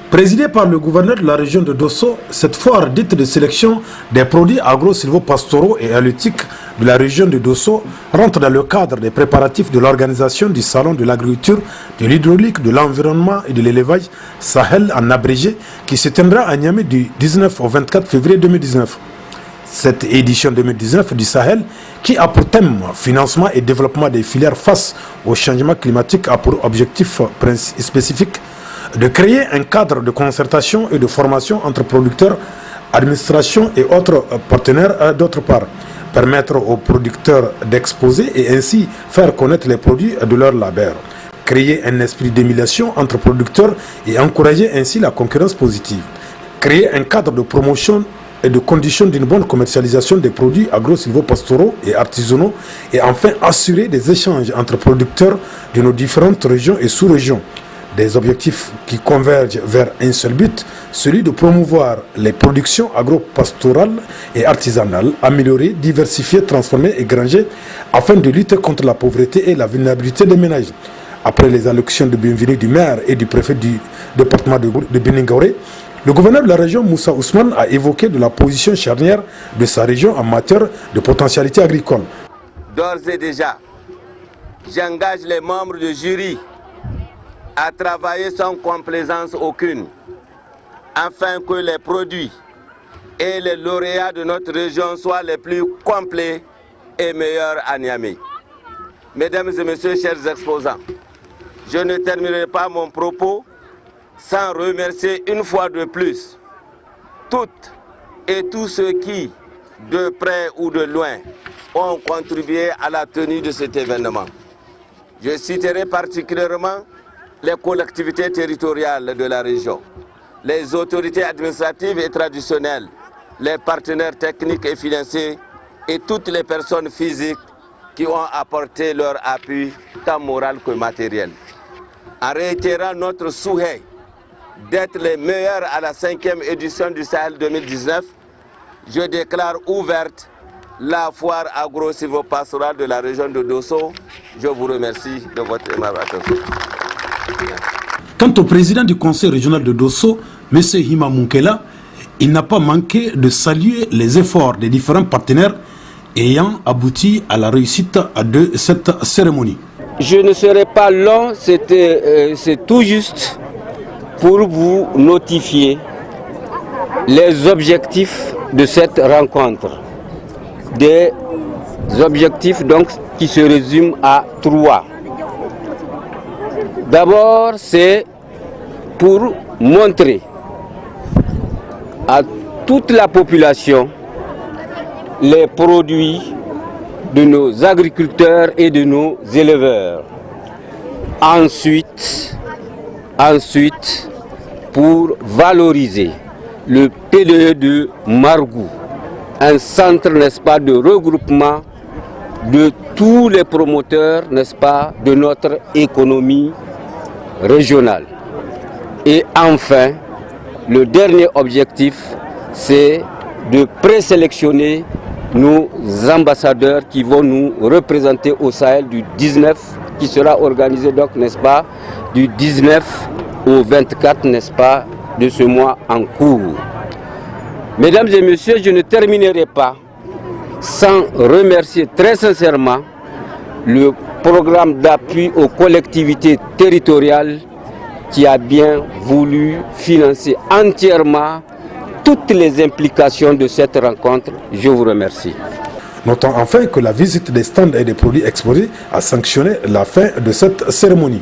Présidée par le gouverneur de la région de Dosso, cette foire dite de sélection des produits agro-silvopastoraux et halieutiques de la région de Dosso rentre dans le cadre des préparatifs de l'organisation du Salon de l'agriculture, de l'hydraulique, de l'environnement et de l'élevage Sahel en abrégé qui se tiendra à Niamey du 19 au 24 février 2019. Cette édition 2019 du Sahel, qui a pour thème financement et développement des filières face au changement climatique, a pour objectif spécifique de créer un cadre de concertation et de formation entre producteurs, administration et autres partenaires. D'autre part, permettre aux producteurs d'exposer et ainsi faire connaître les produits de leur labeur, créer un esprit d'émulation entre producteurs et encourager ainsi la concurrence positive, créer un cadre de promotion et de conditions d'une bonne commercialisation des produits agro-silvopastoraux et artisanaux et enfin assurer des échanges entre producteurs de nos différentes régions et sous-régions. Des objectifs qui convergent vers un seul but, celui de promouvoir les productions agro-pastorales et artisanales, améliorer, diversifier, transformer et granger afin de lutter contre la pauvreté et la vulnérabilité des ménages. Après les allocutions de bienvenue du maire et du préfet du département de Béningauré, le gouverneur de la région, Moussa Ousmane, a évoqué de la position charnière de sa région en matière de potentialité agricole. D'ores et déjà, j'engage les membres du jury à travailler sans complaisance aucune, afin que les produits et les lauréats de notre région soient les plus complets et meilleurs à Niamey. Mesdames et messieurs, chers exposants, je ne terminerai pas mon propos sans remercier une fois de plus toutes et tous ceux qui, de près ou de loin, ont contribué à la tenue de cet événement. Je citerai particulièrement les collectivités territoriales de la région, les autorités administratives et traditionnelles, les partenaires techniques et financiers et toutes les personnes physiques qui ont apporté leur appui tant moral que matériel. En réitérant notre souhait d'être les meilleurs à la 5e édition du Sahel 2019, je déclare ouverte la foire agro-silvopastorale de la région de Dosso. Je vous remercie de votre aimable attention. Quant au président du conseil régional de Dosso, M. Hima Munkela, il n'a pas manqué de saluer les efforts des différents partenaires ayant abouti à la réussite de cette cérémonie. Je ne serai pas long, c'est tout juste pour vous notifier les objectifs de cette rencontre. Des objectifs donc qui se résument à 3. D'abord, c'est pour montrer à toute la population les produits de nos agriculteurs et de nos éleveurs. Ensuite, pour valoriser le PDE de Margou, un centre, n'est-ce pas, de regroupement de tous les promoteurs, n'est-ce pas, de notre économie régionale. Et enfin, le dernier objectif, c'est de présélectionner nos ambassadeurs qui vont nous représenter au Sahel du 19, qui sera organisé donc, n'est-ce pas, du 19 au 24, n'est-ce pas, de ce mois en cours. Mesdames et messieurs, je ne terminerai pas sans remercier très sincèrement le programme d'appui aux collectivités territoriales qui a bien voulu financer entièrement toutes les implications de cette rencontre. Je vous remercie. Notons enfin que la visite des stands et des produits exposés a sanctionné la fin de cette cérémonie.